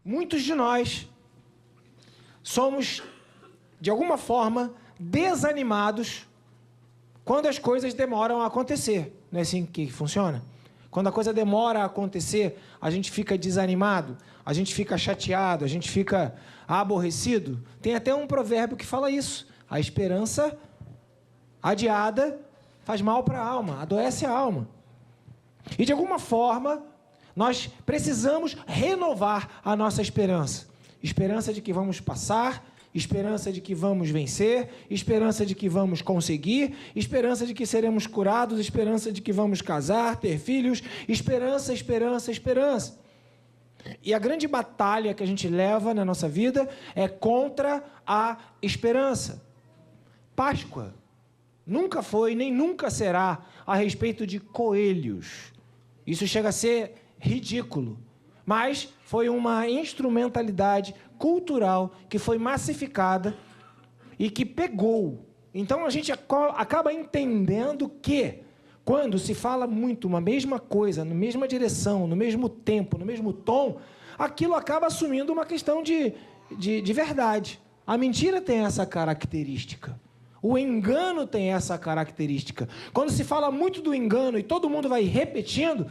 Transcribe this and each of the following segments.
muitos de nós somos, de alguma forma, desanimados quando as coisas demoram a acontecer. Não é assim que funciona? Quando a coisa demora a acontecer, a gente fica desanimado, a gente fica chateado, a gente fica aborrecido. Tem até um provérbio que fala isso. A esperança adiada faz mal para a alma, adoece a alma. E de alguma forma, nós precisamos renovar a nossa esperança. Esperança de que vamos passar, esperança de que vamos vencer, esperança de que vamos conseguir, esperança de que seremos curados, esperança de que vamos casar, ter filhos, esperança, esperança, esperança. E a grande batalha que a gente leva na nossa vida é contra a esperança. Páscoa nunca foi, nem nunca será a respeito de coelhos. Isso chega a ser ridículo. Mas foi uma instrumentalidade cultural que foi massificada e que pegou. Então a gente acaba entendendo que quando se fala muito uma mesma coisa, na mesma direção, no mesmo tempo, no mesmo tom, aquilo acaba assumindo uma questão de verdade. A mentira tem essa característica. O engano tem essa característica. Quando se fala muito do engano e todo mundo vai repetindo,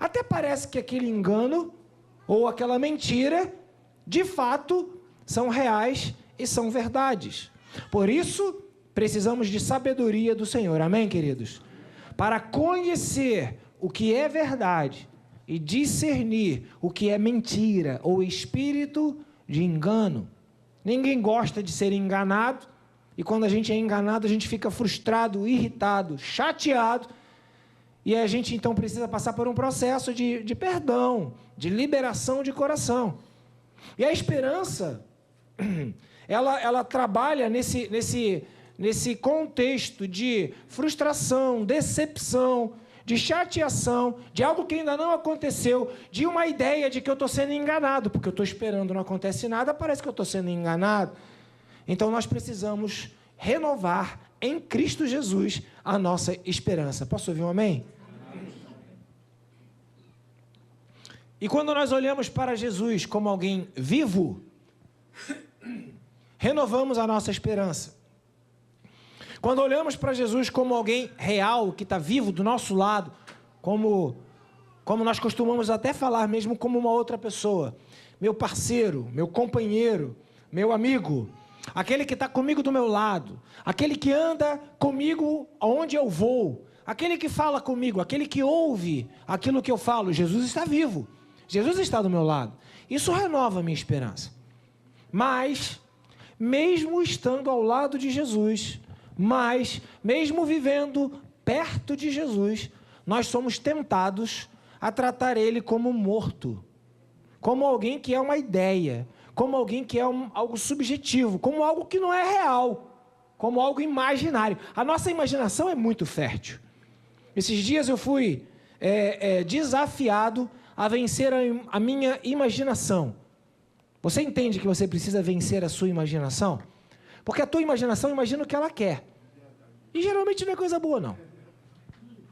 até parece que aquele engano ou aquela mentira, de fato, são reais e são verdades. Por isso, precisamos de sabedoria do Senhor. Amém, queridos? Para conhecer o que é verdade e discernir o que é mentira ou espírito de engano. Ninguém gosta de ser enganado, e quando a gente é enganado, a gente fica frustrado, irritado, chateado, e a gente então precisa passar por um processo de perdão, de liberação de coração. E a esperança, ela trabalha nesse contexto de frustração, decepção, de chateação, de algo que ainda não aconteceu, de uma ideia de que eu estou sendo enganado, porque eu estou esperando, não acontece nada, parece que eu estou sendo enganado. Então nós precisamos renovar em Cristo Jesus a nossa esperança. Posso ouvir um amém? E quando nós olhamos para Jesus como alguém vivo, renovamos a nossa esperança. Quando olhamos para Jesus como alguém real, que está vivo do nosso lado, como nós costumamos até falar mesmo como uma outra pessoa, meu parceiro, meu companheiro, meu amigo, aquele que está comigo do meu lado, aquele que anda comigo aonde eu vou, aquele que fala comigo, aquele que ouve aquilo que eu falo, Jesus está vivo, Jesus está do meu lado. Isso renova a minha esperança. Mas, mesmo estando ao lado de Jesus, mesmo vivendo perto de Jesus, nós somos tentados a tratar ele como morto, como alguém que é uma ideia, como alguém que é algo subjetivo, como algo que não é real, como algo imaginário. A nossa imaginação é muito fértil. Esses dias eu fui desafiado a vencer a minha imaginação. Você entende que você precisa vencer a sua imaginação? Porque a tua imaginação imagina o que ela quer. E geralmente não é coisa boa, não.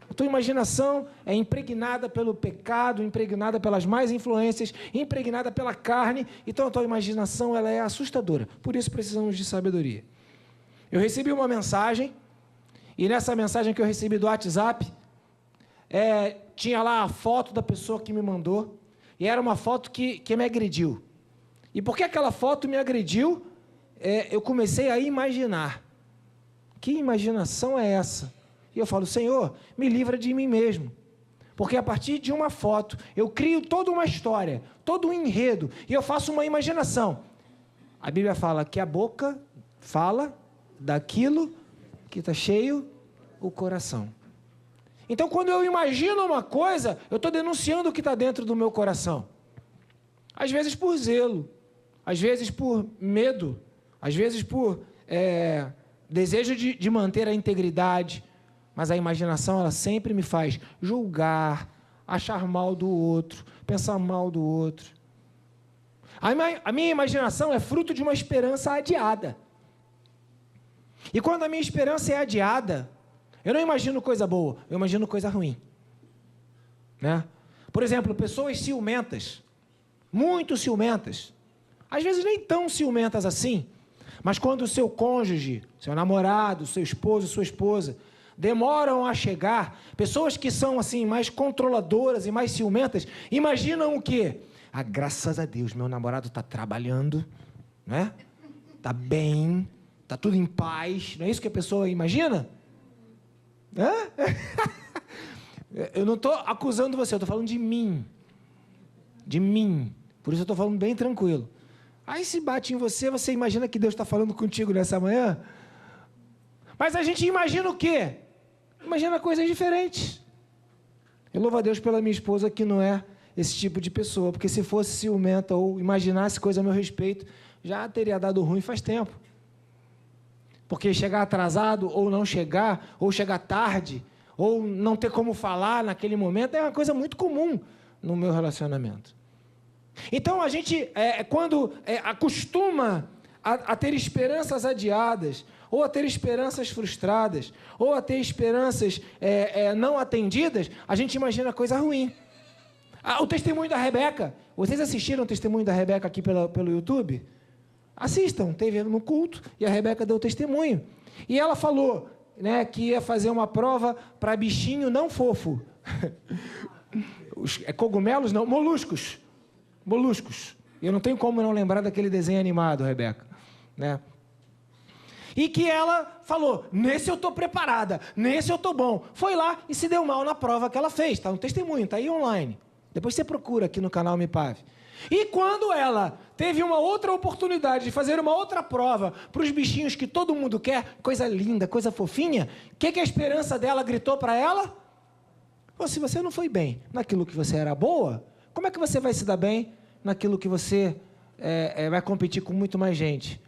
A tua imaginação é impregnada pelo pecado, impregnada pelas más influências, impregnada pela carne. Então a tua imaginação ela é assustadora. Por isso precisamos de sabedoria. Eu recebi uma mensagem, e nessa mensagem que eu recebi do WhatsApp, tinha lá a foto da pessoa que me mandou, e era uma foto que me agrediu. E porque aquela foto me agrediu, eu comecei a imaginar. Que imaginação é essa? E eu falo, Senhor, me livra de mim mesmo. Porque a partir de uma foto, eu crio toda uma história, todo um enredo, e eu faço uma imaginação. A Bíblia fala que a boca fala daquilo que está cheio o coração. Então, quando eu imagino uma coisa, eu estou denunciando o que está dentro do meu coração. Às vezes por zelo, às vezes por medo, às vezes por desejo de manter a integridade, mas a imaginação ela sempre me faz julgar, achar mal do outro, pensar mal do outro. A minha imaginação é fruto de uma esperança adiada. E quando a minha esperança é adiada, eu não imagino coisa boa, eu imagino coisa ruim. Né? Por exemplo, pessoas ciumentas. muito ciumentas. Às vezes nem tão ciumentas assim, mas quando o seu cônjuge, seu namorado, seu esposo, sua esposa, demoram a chegar, pessoas que são assim mais controladoras e mais ciumentas, imaginam o quê? Ah, graças a Deus, meu namorado está trabalhando, né? Está bem, está tudo em paz. Não é isso que a pessoa imagina? Hã? Eu não estou acusando você, eu estou falando de mim. De mim. Por isso eu estou falando bem tranquilo. Aí se bate em você, você imagina que Deus está falando contigo nessa manhã? Mas a gente imagina o quê? Imagina coisas diferentes. Eu louvo a Deus pela minha esposa que não é esse tipo de pessoa, porque se fosse ciumenta ou imaginasse coisa a meu respeito, já teria dado ruim faz tempo. Porque chegar atrasado ou não chegar, ou chegar tarde, ou não ter como falar naquele momento, é uma coisa muito comum no meu relacionamento. Então, a gente, quando acostuma a ter esperanças adiadas, ou a ter esperanças frustradas, ou a ter esperanças não atendidas, a gente imagina coisa ruim. O testemunho da Rebeca. Vocês assistiram o testemunho da Rebeca aqui pelo YouTube? Assistam, teve no culto, e a Rebeca deu testemunho. E ela falou, né, que ia fazer uma prova para bichinho não fofo. Cogumelos, não, moluscos. Moluscos. Eu não tenho como não lembrar daquele desenho animado, Rebeca, né? E que ela falou, nesse eu estou preparada, nesse eu estou bom. Foi lá e se deu mal na prova que ela fez. Está no testemunho, está aí online. Depois você procura aqui no canal MIPAV. E quando ela teve uma outra oportunidade de fazer uma outra prova para os bichinhos que todo mundo quer, coisa linda, coisa fofinha, o que a esperança dela gritou para ela? Oh, se você não foi bem naquilo que você era boa, como é que você vai se dar bem naquilo que você vai competir com muito mais gente?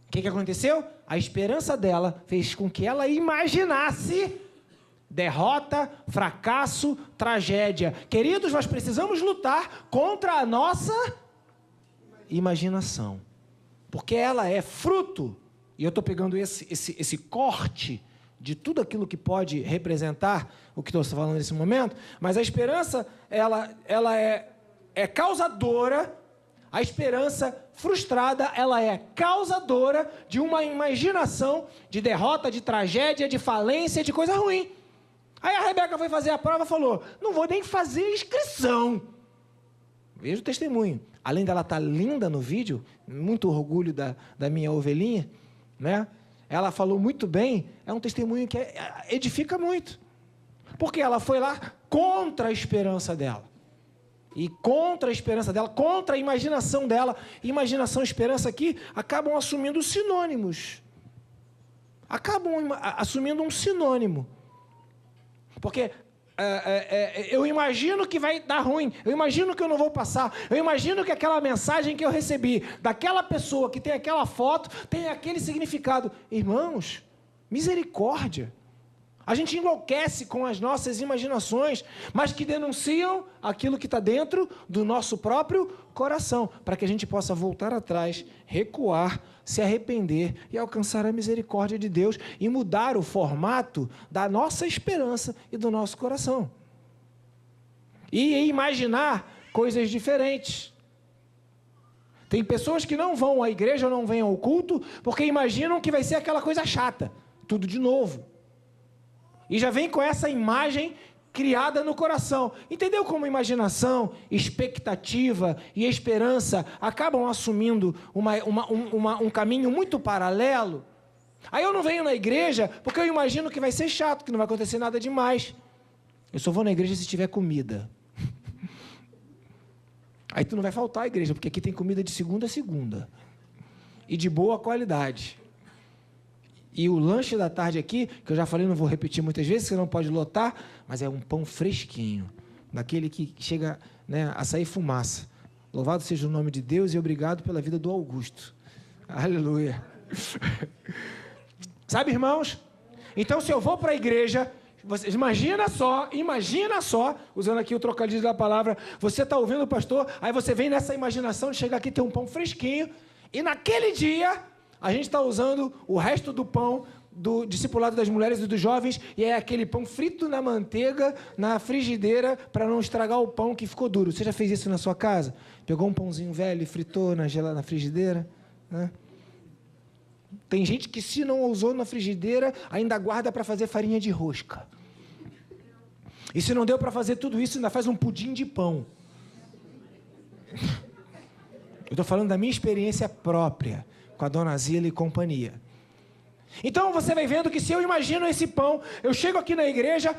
O que aconteceu? A esperança dela fez com que ela imaginasse derrota, fracasso, tragédia. Queridos, nós precisamos lutar contra a nossa imaginação. Porque ela é fruto, e eu estou pegando esse corte de tudo aquilo que pode representar o que estou falando nesse momento, mas a esperança, ela é causadora. A esperança frustrada, ela é causadora de uma imaginação de derrota, de tragédia, de falência, de coisa ruim. Aí a Rebeca foi fazer a prova e falou, não vou nem fazer inscrição. Veja o testemunho. Além dela estar linda no vídeo, muito orgulho da minha ovelhinha, né? Ela falou muito bem, é um testemunho que edifica muito. Porque ela foi lá contra a esperança dela. E contra a esperança dela, contra a imaginação dela, imaginação e esperança aqui, acabam assumindo sinônimos. Acabam assumindo um sinônimo. Porque eu imagino que vai dar ruim, eu imagino que eu não vou passar, eu imagino que aquela mensagem que eu recebi daquela pessoa que tem aquela foto, tem aquele significado. Irmãos, misericórdia. A gente enlouquece com as nossas imaginações, mas que denunciam aquilo que está dentro do nosso próprio coração, para que a gente possa voltar atrás, recuar, se arrepender e alcançar a misericórdia de Deus e mudar o formato da nossa esperança e do nosso coração. E imaginar coisas diferentes. Tem pessoas que não vão à igreja ou não vêm ao culto porque imaginam que vai ser aquela coisa chata, tudo de novo. E já vem com essa imagem criada no coração. Entendeu como imaginação, expectativa e esperança acabam assumindo um caminho muito paralelo? Aí eu não venho na igreja porque eu imagino que vai ser chato, que não vai acontecer nada demais. Eu só vou na igreja se tiver comida. Aí tu não vai faltar à igreja, porque aqui tem comida de segunda a segunda. E de boa qualidade. E o lanche da tarde aqui, que eu já falei, não vou repetir muitas vezes, você não pode lotar, mas é um pão fresquinho, daquele que chega, né, a sair fumaça. Louvado seja o nome de Deus e obrigado pela vida do Augusto. Aleluia. Sabe, irmãos? Então, se eu vou para a igreja, você, imagina só, usando aqui o trocadilho da palavra, você está ouvindo o pastor, aí você vem nessa imaginação de chegar aqui e ter um pão fresquinho, e naquele dia a gente está usando o resto do pão do discipulado das mulheres e dos jovens, e é aquele pão frito na manteiga, na frigideira, para não estragar o pão que ficou duro. Você já fez isso na sua casa? Pegou um pãozinho velho e fritou na frigideira? Né? Tem gente que, se não usou na frigideira, ainda guarda para fazer farinha de rosca. E se não deu para fazer tudo isso, ainda faz um pudim de pão. Eu estou falando da minha experiência própria com a dona Zila e companhia. Então você vai vendo que, se eu imagino esse pão, eu chego aqui na igreja,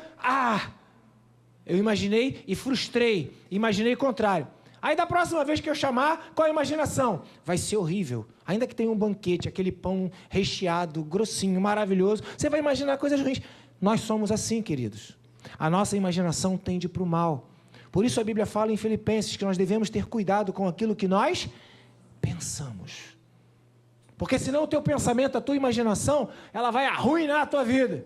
eu imaginei e frustrei, imaginei o contrário. Aí da próxima vez que eu chamar, qual a imaginação? Vai ser horrível. Ainda que tenha um banquete, aquele pão recheado, grossinho, maravilhoso, você vai imaginar coisas ruins. Nós somos assim, queridos. A nossa imaginação tende para o mal. Por isso a Bíblia fala em Filipenses que nós devemos ter cuidado com aquilo que nós pensamos. Porque senão o teu pensamento, a tua imaginação, ela vai arruinar a tua vida.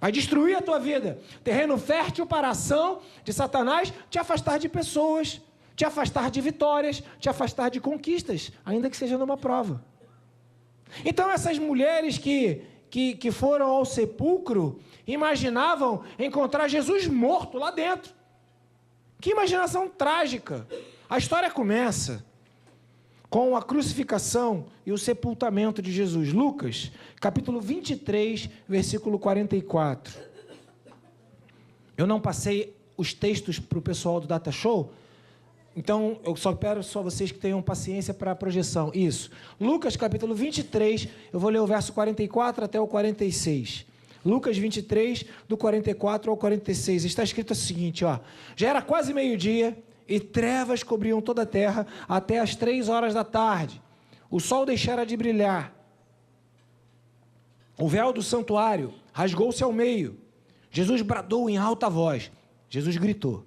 Vai destruir a tua vida. Terreno fértil para a ação de Satanás, te afastar de pessoas, te afastar de vitórias, te afastar de conquistas, ainda que seja numa prova. Então essas mulheres que foram ao sepulcro, imaginavam encontrar Jesus morto lá dentro. Que imaginação trágica. A história começa com a crucificação e o sepultamento de Jesus. Lucas, capítulo 23, versículo 44. Eu não passei os textos para o pessoal do Data Show, então eu só quero vocês que tenham paciência para a projeção. Isso. Lucas, capítulo 23, eu vou ler o verso 44 até o 46. Lucas 23, do 44 ao 46. Está escrito o seguinte, ó. Já era quase meio-dia, e trevas cobriam toda a terra até as 3 horas da tarde. O sol deixara de brilhar. O véu do santuário rasgou-se ao meio. Jesus bradou em alta voz. Jesus gritou: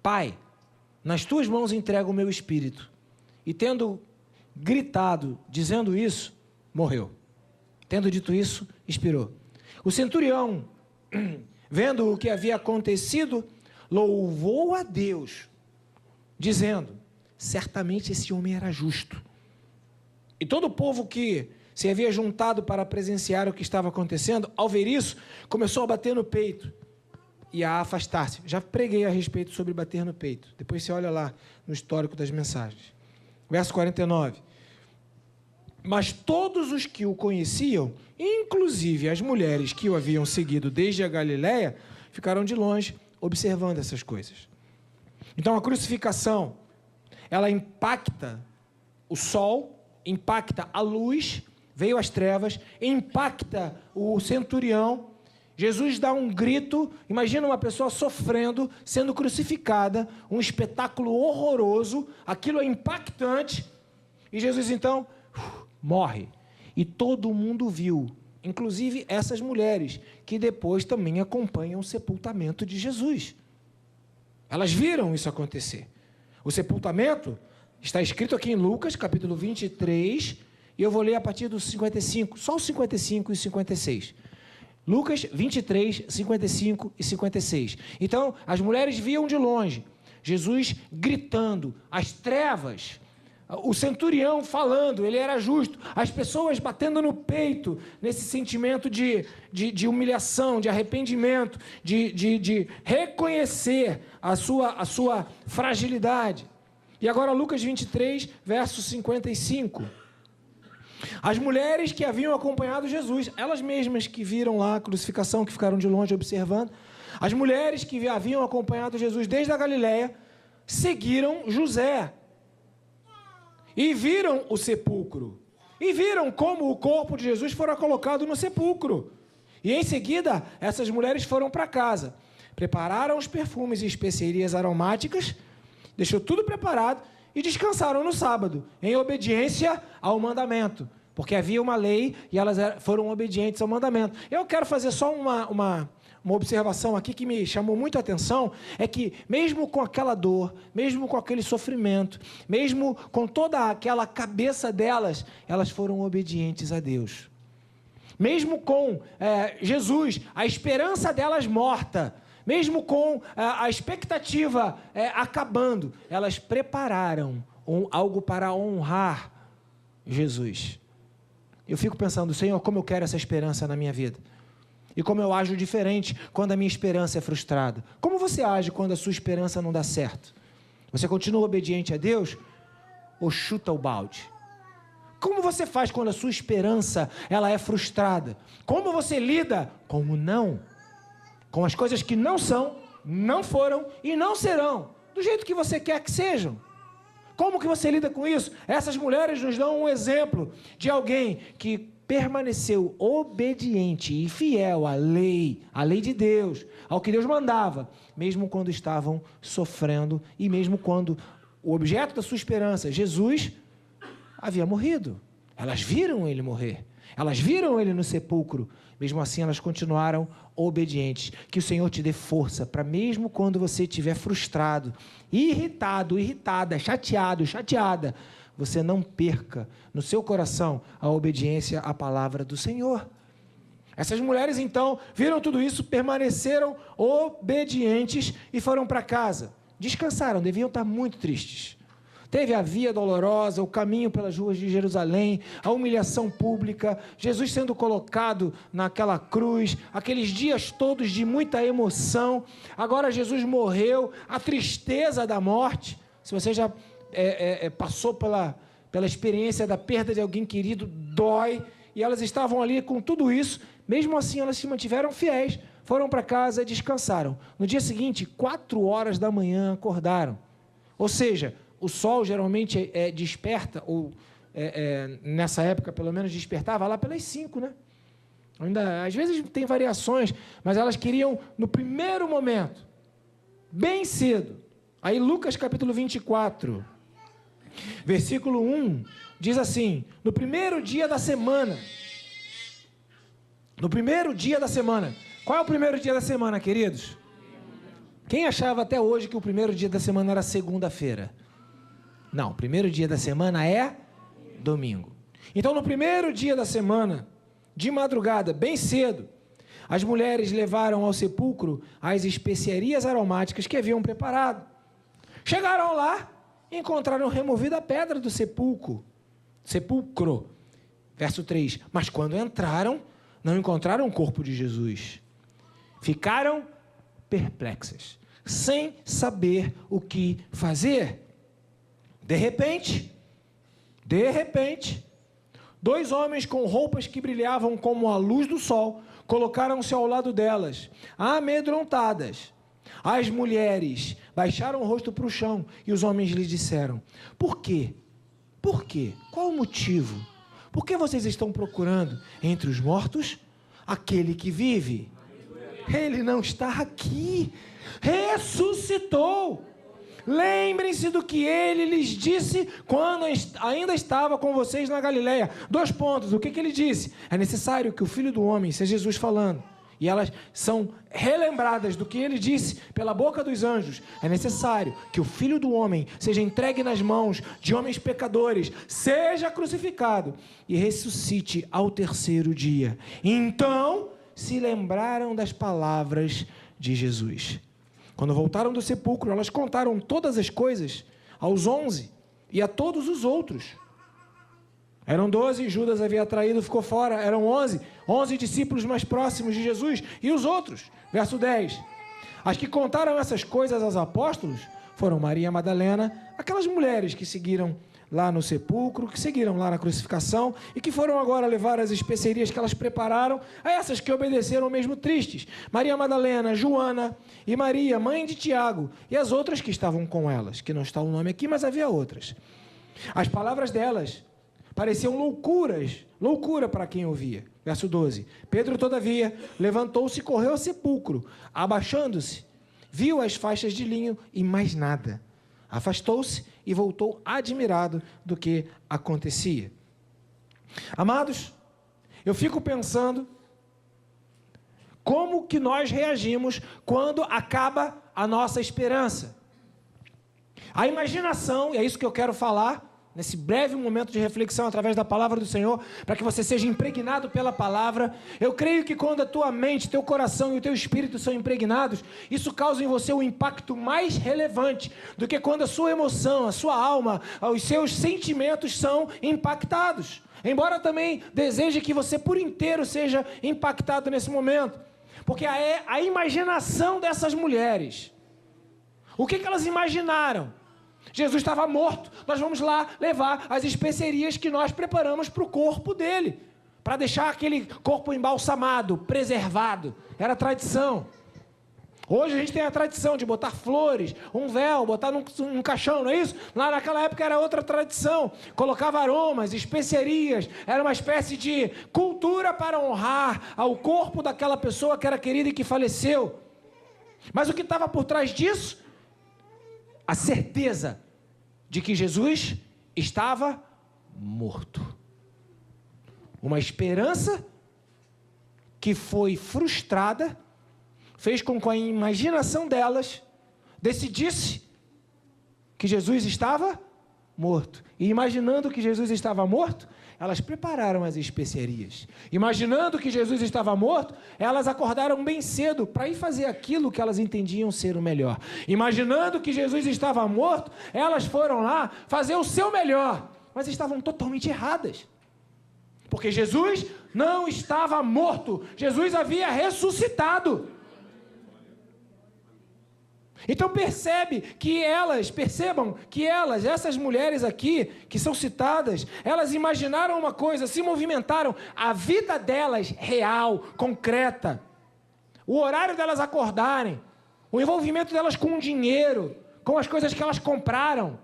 Pai, nas tuas mãos entrego o meu espírito. E tendo gritado, dizendo isso, morreu. Tendo dito isso, expirou. O centurião, vendo o que havia acontecido, louvou a Deus, dizendo: certamente esse homem era justo. E todo o povo que se havia juntado para presenciar o que estava acontecendo, ao ver isso, começou a bater no peito e a afastar-se. Já preguei a respeito sobre bater no peito. Depois você olha lá no histórico das mensagens. Verso 49. Mas todos os que o conheciam, inclusive as mulheres que o haviam seguido desde a Galiléia, ficaram de longe observando essas coisas. Então a crucificação, ela impacta o sol, impacta a luz, veio as trevas, impacta o centurião. Jesus dá um grito, imagina uma pessoa sofrendo, sendo crucificada, um espetáculo horroroso, aquilo é impactante, e Jesus então morre. E todo mundo viu, inclusive essas mulheres, que depois também acompanham o sepultamento de Jesus. Elas viram isso acontecer. O sepultamento está escrito aqui em Lucas, capítulo 23, e eu vou ler a partir dos 55, só os 55 e 56. Lucas 23, 55 e 56. Então, as mulheres viam de longe Jesus gritando, as trevas, o centurião falando, ele era justo, as pessoas batendo no peito, nesse sentimento de humilhação, de arrependimento, de reconhecer a sua fragilidade. E agora Lucas 23, verso 55. As mulheres que haviam acompanhado Jesus, elas mesmas que viram lá a crucificação, que ficaram de longe observando, as mulheres que haviam acompanhado Jesus desde a Galiléia, seguiram José e viram o sepulcro, e viram como o corpo de Jesus fora colocado no sepulcro. E em seguida, essas mulheres foram para casa, prepararam os perfumes e especiarias aromáticas, deixou tudo preparado e descansaram no sábado, em obediência ao mandamento, porque havia uma lei e elas foram obedientes ao mandamento. Eu quero fazer só uma observação aqui que me chamou muito a atenção, é que mesmo com aquela dor, mesmo com aquele sofrimento, mesmo com toda aquela cabeça delas, elas foram obedientes a Deus. Mesmo com Jesus, a esperança delas morta, mesmo com a expectativa acabando, elas prepararam algo para honrar Jesus. eu fico pensando, Senhor, como eu quero essa esperança na minha vida. E como eu ajo diferente quando a minha esperança é frustrada. Como você age quando a sua esperança não dá certo? Você continua obediente a Deus ou chuta o balde? Como você faz quando a sua esperança ela é frustrada? Como você lida com o não? Com as coisas que não são, não foram e não serão, do jeito que você quer que sejam. Como que você lida com isso? Essas mulheres nos dão um exemplo de alguém que permaneceu obediente e fiel à lei de Deus, ao que Deus mandava, mesmo quando estavam sofrendo e mesmo quando o objeto da sua esperança, Jesus, havia morrido. Elas viram ele morrer. Elas viram ele no sepulcro. Mesmo assim, elas continuaram obedientes. Que o Senhor te dê força para mesmo quando você estiver frustrado, irritado, irritada, chateado, chateada, você não perca no seu coração a obediência à palavra do Senhor. Essas mulheres, então, viram tudo isso, permaneceram obedientes e foram para casa. Descansaram, deviam estar muito tristes. Teve a via dolorosa, o caminho pelas ruas de Jerusalém, a humilhação pública, Jesus sendo colocado naquela cruz, aqueles dias todos de muita emoção. Agora Jesus morreu, a tristeza da morte. Se você já passou pela experiência da perda de alguém querido, dói. E elas estavam ali com tudo isso, mesmo assim elas se mantiveram fiéis, foram para casa e descansaram. No dia seguinte, 4 horas da manhã, acordaram. Ou seja, o sol geralmente desperta, ou nessa época pelo menos despertava lá pelas 5, né? Ainda, às vezes tem variações, mas elas queriam no primeiro momento, bem cedo. Aí Lucas capítulo 24, versículo 1, diz assim, no primeiro dia da semana, qual é o primeiro dia da semana, queridos? Quem achava até hoje que o primeiro dia da semana era segunda-feira? Não, o primeiro dia da semana é domingo. Então, no primeiro dia da semana, de madrugada, bem cedo, as mulheres levaram ao sepulcro as especiarias aromáticas que haviam preparado. Chegaram lá e encontraram removida a pedra do sepulcro. Verso 3. Mas quando entraram, não encontraram o corpo de Jesus. Ficaram perplexas, sem saber o que fazer. De repente, 2 homens com roupas que brilhavam como a luz do sol, colocaram-se ao lado delas, amedrontadas. As mulheres baixaram o rosto para o chão e os homens lhes disseram, por quê? Por quê? Qual o motivo? Por que vocês estão procurando entre os mortos aquele que vive? Ele não está aqui, ressuscitou. Lembrem-se do que ele lhes disse quando ainda estava com vocês na Galileia. 2 pontos, o que ele disse? É necessário que o Filho do Homem, seja Jesus falando, e elas são relembradas do que ele disse pela boca dos anjos. É necessário que o Filho do Homem seja entregue nas mãos de homens pecadores, seja crucificado e ressuscite ao 3º dia. Então se lembraram das palavras de Jesus. Quando voltaram do sepulcro, elas contaram todas as coisas aos 11 e a todos os outros. Eram 12, Judas havia traído, ficou fora. Eram 11 discípulos mais próximos de Jesus e os outros. Verso 10. As que contaram essas coisas aos apóstolos foram Maria Madalena, aquelas mulheres que seguiram lá no sepulcro, que seguiram lá na crucificação e que foram agora levar as especiarias que elas prepararam a essas que obedeceram mesmo tristes. Maria Madalena, Joana e Maria, mãe de Tiago, e as outras que estavam com elas, que não está o nome aqui, mas havia outras. As palavras delas pareciam loucura para quem ouvia. Verso 12. Pedro, todavia, levantou-se e correu ao sepulcro, abaixando-se, viu as faixas de linho e mais nada. Afastou-se e voltou admirado do que acontecia. Amados, eu fico pensando como que nós reagimos quando acaba a nossa esperança. A imaginação, e é isso que eu quero falar, nesse breve momento de reflexão através da palavra do Senhor, para que você seja impregnado pela palavra. Eu creio que quando a tua mente, teu coração e o teu espírito são impregnados, isso causa em você um impacto mais relevante do que quando a sua emoção, a sua alma, os seus sentimentos são impactados. embora também deseje que você por inteiro seja impactado nesse momento. Porque a imaginação dessas mulheres, o que elas imaginaram? Jesus estava morto, nós vamos lá levar as especiarias que nós preparamos para o corpo dele, para deixar aquele corpo embalsamado, preservado. Era tradição. Hoje a gente tem a tradição de botar flores, um véu, botar num caixão, não é isso? Lá naquela época era outra tradição. Colocava aromas, especiarias, era uma espécie de cultura para honrar ao corpo daquela pessoa que era querida e que faleceu. Mas o que estava por trás disso? A certeza de que Jesus estava morto. Uma esperança que foi frustrada, fez com que a imaginação delas decidisse que Jesus estava morto. E imaginando que Jesus estava morto, elas prepararam as especiarias. Imaginando que Jesus estava morto, elas acordaram bem cedo para ir fazer aquilo que elas entendiam ser o melhor. Imaginando que Jesus estava morto, elas foram lá fazer o seu melhor, mas estavam totalmente erradas. Porque Jesus não estava morto, Jesus havia ressuscitado. Então percebam que essas mulheres aqui, que são citadas, elas imaginaram uma coisa, se movimentaram, a vida delas real, concreta, o horário delas acordarem, o envolvimento delas com o dinheiro, com as coisas que elas compraram,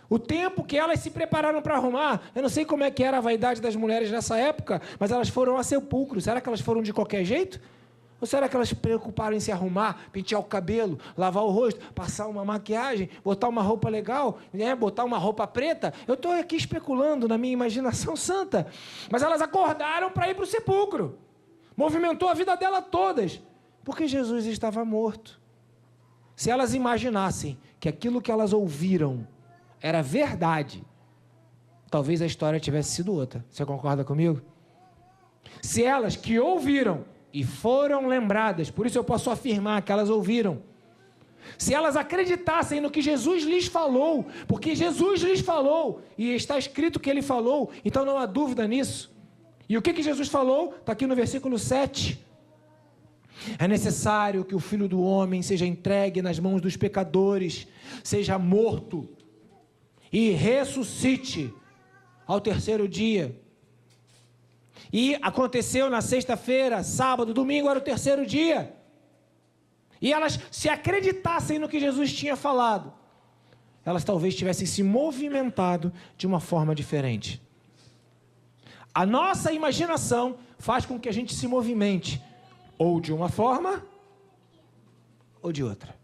o tempo que elas se prepararam para arrumar. Eu não sei como é que era a vaidade das mulheres nessa época, mas elas foram a sepulcro. Será que elas foram de qualquer jeito? Ou será que elas se preocuparam em se arrumar, pentear o cabelo, lavar o rosto, passar uma maquiagem, botar uma roupa legal, né? Botar uma roupa preta? Eu estou aqui especulando na minha imaginação santa. Mas elas acordaram para ir para o sepulcro. Movimentou a vida dela todas, porque Jesus estava morto. Se elas imaginassem que aquilo que elas ouviram era verdade, talvez a história tivesse sido outra. Você concorda comigo? Se elas que ouviram e foram lembradas, por isso eu posso afirmar que elas ouviram. Se elas acreditassem no que Jesus lhes falou, porque Jesus lhes falou, e está escrito que ele falou, então não há dúvida nisso. E o que Jesus falou? Está aqui no versículo 7. É necessário que o Filho do Homem seja entregue nas mãos dos pecadores, seja morto e ressuscite ao terceiro dia. E aconteceu na sexta-feira, sábado, domingo era o terceiro dia. E elas, se acreditassem no que Jesus tinha falado, elas talvez tivessem se movimentado de uma forma diferente. A nossa imaginação faz com que a gente se movimente, ou de uma forma, ou de outra.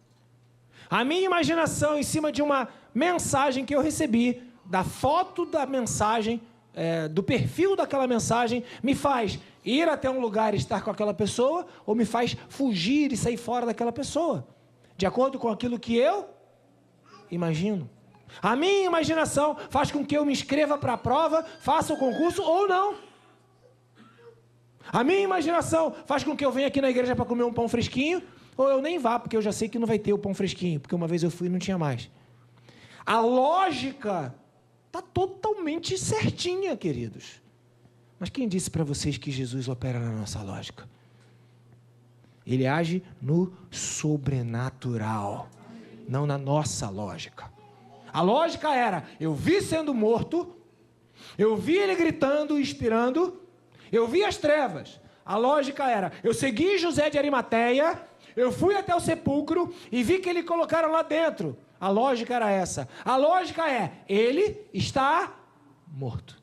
A minha imaginação em cima de uma mensagem que eu recebi, da foto da mensagem, do perfil daquela mensagem, me faz ir até um lugar e estar com aquela pessoa, ou me faz fugir e sair fora daquela pessoa, de acordo com aquilo que eu imagino. A minha imaginação faz com que eu me inscreva para a prova, faça o concurso ou não. A minha imaginação faz com que eu venha aqui na igreja para comer um pão fresquinho, ou eu nem vá, porque eu já sei que não vai ter o pão fresquinho, porque uma vez eu fui e não tinha mais. A lógica está totalmente certinha, queridos. Mas quem disse para vocês que Jesus opera na nossa lógica? Ele age no sobrenatural, não na nossa lógica. A lógica era, eu vi sendo morto, eu vi ele gritando e expirando, eu vi as trevas. A lógica era, eu segui José de Arimateia, eu fui até o sepulcro e vi que ele colocaram lá dentro. A lógica era essa. A lógica é, ele está morto.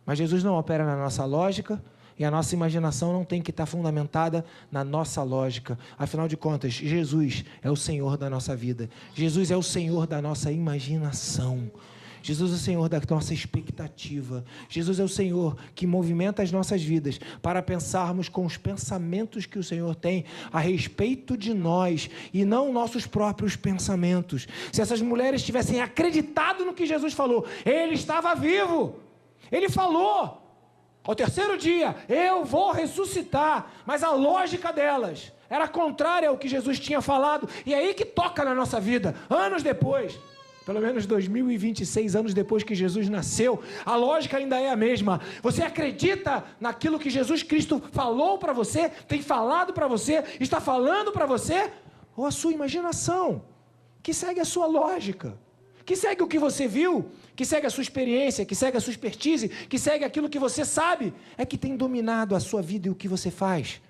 Mas Jesus não opera na nossa lógica e a nossa imaginação não tem que estar fundamentada na nossa lógica. Afinal de contas, Jesus é o Senhor da nossa vida. Jesus é o Senhor da nossa imaginação. Jesus é o Senhor da nossa expectativa. Jesus é o Senhor que movimenta as nossas vidas para pensarmos com os pensamentos que o Senhor tem a respeito de nós e não nossos próprios pensamentos. Se essas mulheres tivessem acreditado no que Jesus falou, ele estava vivo. Ele falou, ao terceiro dia, eu vou ressuscitar. Mas a lógica delas era contrária ao que Jesus tinha falado. E é aí que toca na nossa vida, anos depois. pelo menos 2026 anos depois que Jesus nasceu, a lógica ainda é a mesma. Você acredita naquilo que Jesus Cristo falou para você, tem falado para você, está falando para você? Ou a sua imaginação, que segue a sua lógica, que segue o que você viu, que segue a sua experiência, que segue a sua expertise, que segue aquilo que você sabe, é que tem dominado a sua vida e o que você faz.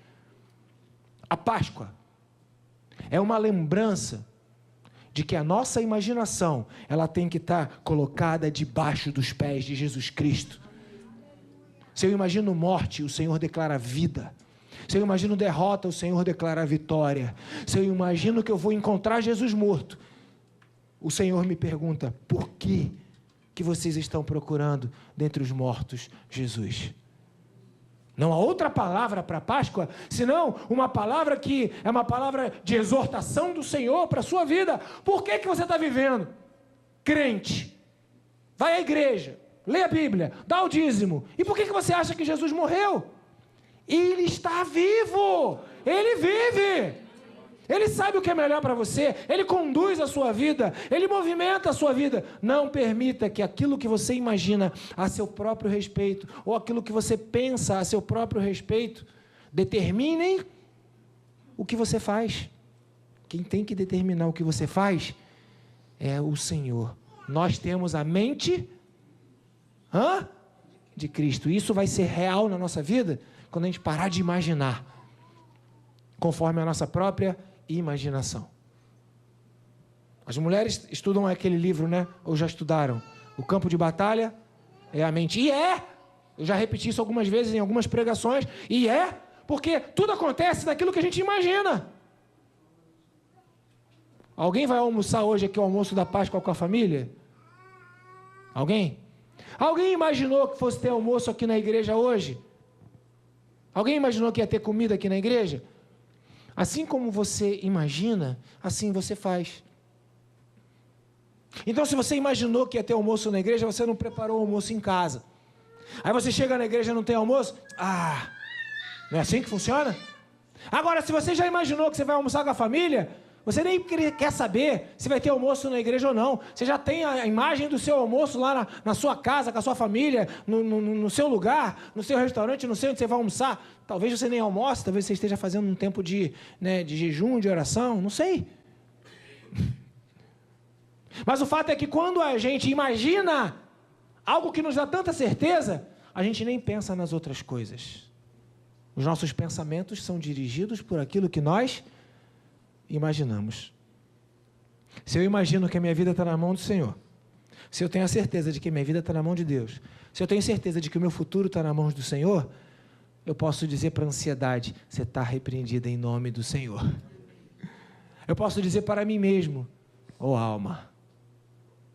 A Páscoa é uma lembrança de que a nossa imaginação, ela tem que estar colocada debaixo dos pés de Jesus Cristo. Se eu imagino morte, o Senhor declara vida. Se eu imagino derrota, o Senhor declara vitória. Se eu imagino que eu vou encontrar Jesus morto, o Senhor me pergunta, por que vocês estão procurando dentre os mortos Jesus? Não há outra palavra para a Páscoa, senão uma palavra que é uma palavra de exortação do Senhor para a sua vida. Por que você está vivendo? Crente, vai à igreja, lê a Bíblia, dá o dízimo. E por que você acha que Jesus morreu? Ele está vivo, ele vive. Ele sabe o que é melhor para você, ele conduz a sua vida, ele movimenta a sua vida. Não permita que aquilo que você imagina a seu próprio respeito, ou aquilo que você pensa a seu próprio respeito, determinem o que você faz. Quem tem que determinar o que você faz é o Senhor. Nós temos a mente de Cristo. Isso vai ser real na nossa vida quando a gente parar de imaginar, conforme a nossa própria imaginação. As mulheres estudam aquele livro, né? Ou já estudaram? O campo de batalha é a mente. E eu já repeti isso algumas vezes em algumas pregações, porque tudo acontece daquilo que a gente imagina. Alguém vai almoçar hoje aqui o almoço da Páscoa com a família? Alguém? Alguém imaginou que fosse ter almoço aqui na igreja hoje? Alguém imaginou que ia ter comida aqui na igreja? Assim como você imagina, assim você faz. Então, se você imaginou que ia ter almoço na igreja, você não preparou o almoço em casa. Aí você chega na igreja e não tem almoço? Não é assim que funciona? Agora, se você já imaginou que você vai almoçar com a família, você nem quer saber se vai ter almoço na igreja ou não. Você já tem a imagem do seu almoço lá na sua casa, com a sua família, no seu lugar, no seu restaurante, não sei onde você vai almoçar. Talvez você nem almoce, talvez você esteja fazendo um tempo de jejum, de oração, não sei. Mas o fato é que quando a gente imagina algo que nos dá tanta certeza, a gente nem pensa nas outras coisas. Os nossos pensamentos são dirigidos por aquilo que nós imaginamos. Se eu imagino que a minha vida está na mão do Senhor, se eu tenho a certeza de que a minha vida está na mão de Deus, se eu tenho certeza de que o meu futuro está nas mãos do Senhor, eu posso dizer para a ansiedade, você está repreendida em nome do Senhor. Eu posso dizer para mim mesmo, alma,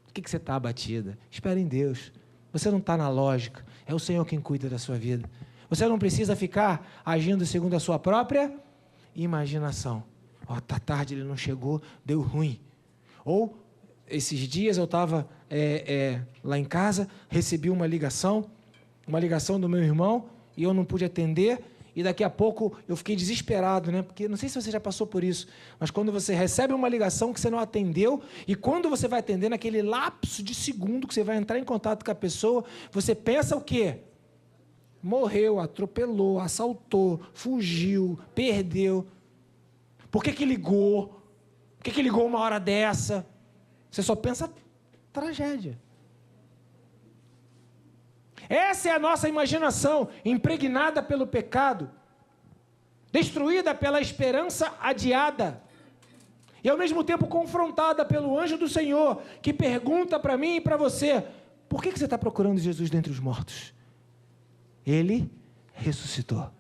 por que você está abatida? Espera em Deus. Você não está na lógica, é o Senhor quem cuida da sua vida. Você não precisa ficar agindo segundo a sua própria imaginação. Tá tarde, ele não chegou, deu ruim. Ou, esses dias eu estava lá em casa, recebi uma ligação do meu irmão, e eu não pude atender, e daqui a pouco eu fiquei desesperado, né? Porque não sei se você já passou por isso, mas quando você recebe uma ligação que você não atendeu, e quando você vai atender, naquele lapso de segundo que você vai entrar em contato com a pessoa, você pensa o quê? Morreu, atropelou, assaltou, fugiu, perdeu. Por que ligou? Por que ligou uma hora dessa? Você só pensa tragédia. Essa é a nossa imaginação, impregnada pelo pecado, destruída pela esperança adiada, e ao mesmo tempo confrontada pelo anjo do Senhor, que pergunta para mim e para você, por que você está procurando Jesus dentre os mortos? Ele ressuscitou.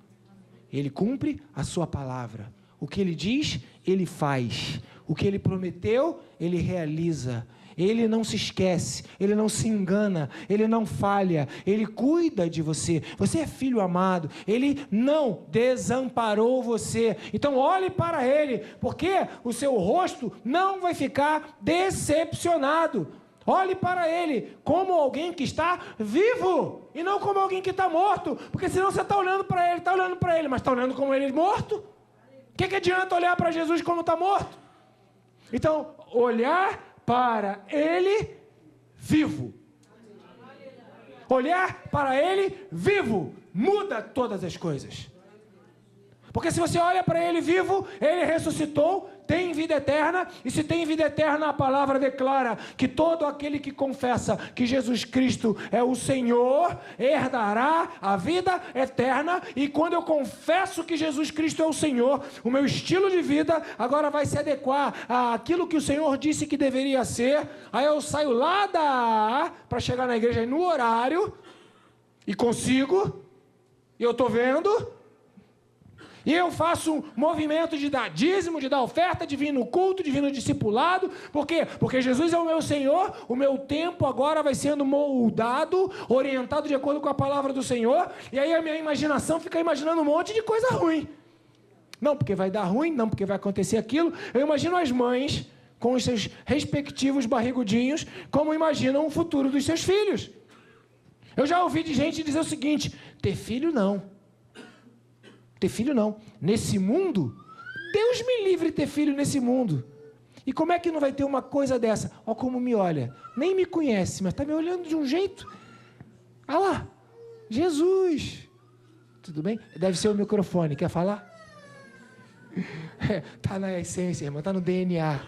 Ele cumpre a sua palavra. O que ele diz, ele faz. O que ele prometeu, ele realiza. Ele não se esquece, ele não se engana, ele não falha, ele cuida de você. Você é filho amado, ele não desamparou você. Então olhe para ele, porque o seu rosto não vai ficar decepcionado. Olhe para ele como alguém que está vivo e não como alguém que está morto, porque senão você está olhando para ele, mas está olhando como ele morto. O que adianta olhar para Jesus como está morto? Então, olhar para Ele vivo. Olhar para Ele vivo muda todas as coisas. Porque se você olha para Ele vivo, Ele ressuscitou, tem vida eterna, e se tem vida eterna, a palavra declara que todo aquele que confessa que Jesus Cristo é o Senhor, herdará a vida eterna, e quando eu confesso que Jesus Cristo é o Senhor, o meu estilo de vida agora vai se adequar àquilo que o Senhor disse que deveria ser. Aí eu saio lá da A para chegar na igreja no horário, e consigo, e eu estou vendo. E eu faço um movimento de dar dízimo, de dar oferta, de vir no culto, de vir no discipulado. Por quê? Porque Jesus é o meu Senhor, o meu tempo agora vai sendo moldado, orientado de acordo com a palavra do Senhor. E aí a minha imaginação fica imaginando um monte de coisa ruim. Não porque vai dar ruim, não porque vai acontecer aquilo. Eu imagino as mães, com os seus respectivos barrigudinhos, como imaginam o futuro dos seus filhos. Eu já ouvi de gente dizer o seguinte: ter filho não. Ter filho não. Nesse mundo, Deus me livre de ter filho nesse mundo. E como é que não vai ter uma coisa dessa? Ó como me olha. Nem me conhece, mas está me olhando de um jeito. Ah lá, Jesus. Tudo bem? Deve ser o microfone. Quer falar? Está na essência, irmão. Está no DNA.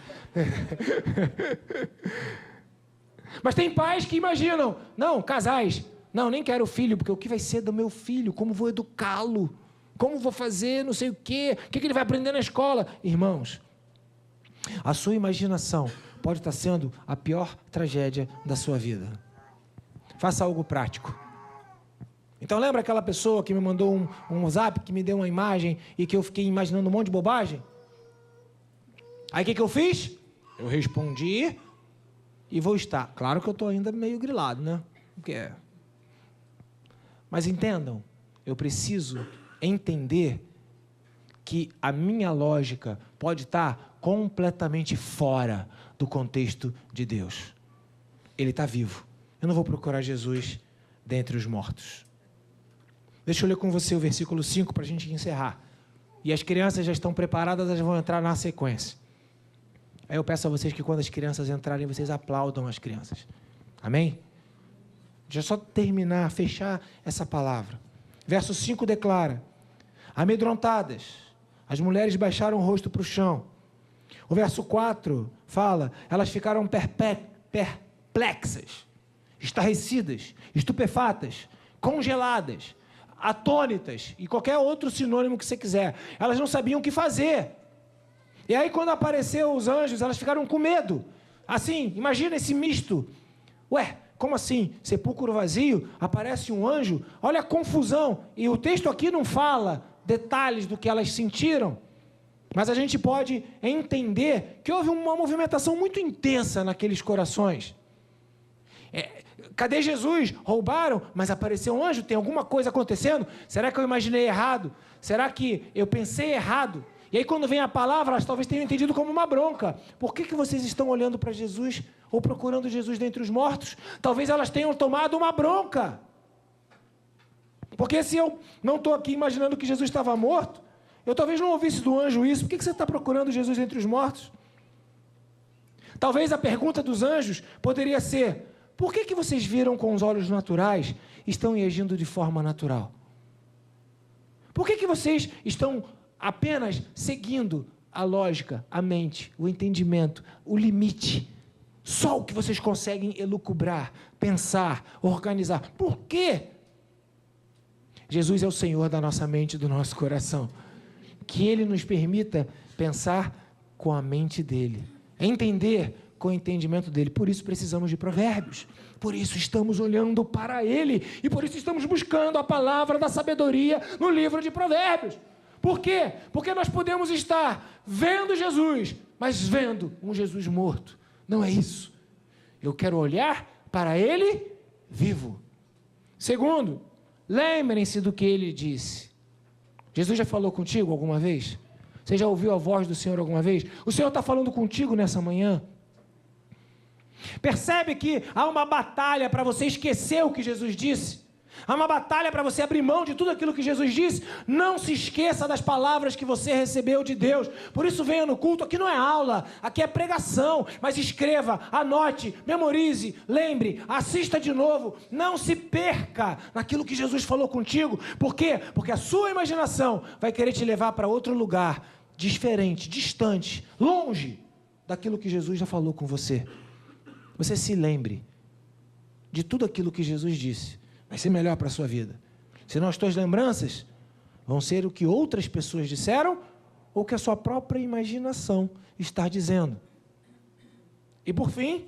Mas tem pais que imaginam. Não, casais. Não, nem quero filho, porque o que vai ser do meu filho? Como vou educá-lo? Como vou fazer, não sei o quê, o que ele vai aprender na escola? Irmãos, a sua imaginação pode estar sendo a pior tragédia da sua vida. Faça algo prático. Então lembra aquela pessoa que me mandou um zap, que me deu uma imagem e que eu fiquei imaginando um monte de bobagem? Aí o que eu fiz? Eu respondi e vou estar. Claro que eu estou ainda meio grilado, né? Mas entendam, eu preciso entender que a minha lógica pode estar completamente fora do contexto de Deus. Ele está vivo. Eu não vou procurar Jesus dentre os mortos. Deixa eu ler com você o versículo 5 para a gente encerrar. E as crianças já estão preparadas, elas vão entrar na sequência. Aí eu peço a vocês que quando as crianças entrarem, vocês aplaudam as crianças. Amém? Deixa eu só terminar, fechar essa palavra. Verso 5 declara: amedrontadas, as mulheres baixaram o rosto para o chão. O verso 4 fala: elas ficaram perplexas, estarrecidas, estupefatas, congeladas, atônitas, e qualquer outro sinônimo que você quiser. Elas não sabiam o que fazer. E aí quando apareceram os anjos, elas ficaram com medo. Assim, imagina esse misto. Ué, como assim? Sepulcro vazio, aparece um anjo, olha a confusão. E o texto aqui não fala detalhes do que elas sentiram, mas a gente pode entender que houve uma movimentação muito intensa naqueles corações. Cadê Jesus? Roubaram, mas apareceu um anjo, tem alguma coisa acontecendo? Será que eu imaginei errado? Será que eu pensei errado? E aí quando vem a palavra, elas talvez tenham entendido como uma bronca. Por que vocês estão olhando para Jesus ou procurando Jesus dentre os mortos? Talvez elas tenham tomado uma bronca. Porque se eu não estou aqui imaginando que Jesus estava morto, eu talvez não ouvisse do anjo isso. Por que você está procurando Jesus entre os mortos? Talvez a pergunta dos anjos poderia ser: por que vocês viram com os olhos naturais e estão agindo de forma natural? Por que vocês estão apenas seguindo a lógica, a mente, o entendimento, o limite? Só o que vocês conseguem elucubrar, pensar, organizar. Por quê? Jesus é o Senhor da nossa mente e do nosso coração. Que Ele nos permita pensar com a mente dEle, entender com o entendimento dEle. Por isso precisamos de provérbios. Por isso estamos olhando para Ele. E por isso estamos buscando a palavra da sabedoria no livro de Provérbios. Por quê? Porque nós podemos estar vendo Jesus, mas vendo um Jesus morto. Não é isso. Eu quero olhar para Ele vivo. Segundo, lembrem-se do que Ele disse. Jesus já falou contigo alguma vez? Você já ouviu a voz do Senhor alguma vez? O Senhor está falando contigo nessa manhã? Percebe que há uma batalha para você esquecer o que Jesus disse? Há uma batalha para você abrir mão de tudo aquilo que Jesus disse. Não se esqueça das palavras que você recebeu de Deus. Por isso venha no culto. Aqui não é aula, aqui é pregação. Mas escreva, anote, memorize, lembre, assista de novo. Não se perca naquilo que Jesus falou contigo. Por quê? Porque a sua imaginação vai querer te levar para outro lugar diferente, distante, longe daquilo que Jesus já falou com você. Você se lembre de tudo aquilo que Jesus disse. Vai ser melhor para a sua vida. Senão as tuas lembranças vão ser o que outras pessoas disseram ou que a sua própria imaginação está dizendo. E por fim,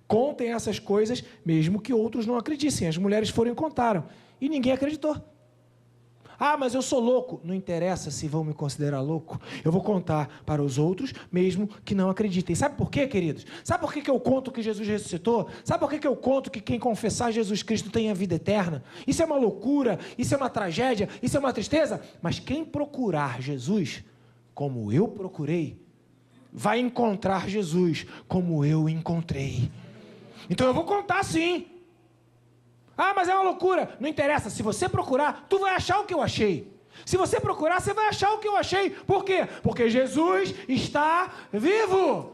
contem essas coisas mesmo que outros não acreditem. As mulheres foram e contaram e ninguém acreditou. Ah, mas eu sou louco. Não interessa se vão me considerar louco. Eu vou contar para os outros, mesmo que não acreditem. Sabe por quê, queridos? Sabe por que eu conto que Jesus ressuscitou? Sabe por que eu conto que quem confessar Jesus Cristo tem a vida eterna? Isso é uma loucura, isso é uma tragédia, isso é uma tristeza. Mas quem procurar Jesus, como eu procurei, vai encontrar Jesus, como eu encontrei. Então eu vou contar sim. Ah, mas é uma loucura. Não interessa. Se você procurar, tu vai achar o que eu achei. Se você procurar, você vai achar o que eu achei. Por quê? Porque Jesus está vivo.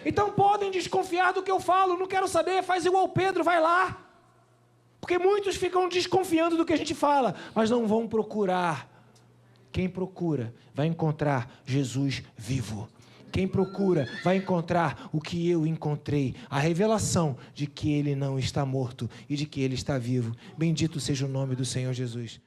Então podem desconfiar do que eu falo. Não quero saber. Faz igual Pedro, vai lá. Porque muitos ficam desconfiando do que a gente fala, mas não vão procurar. Quem procura vai encontrar Jesus vivo. Quem procura vai encontrar o que eu encontrei, a revelação de que ele não está morto e de que ele está vivo. Bendito seja o nome do Senhor Jesus.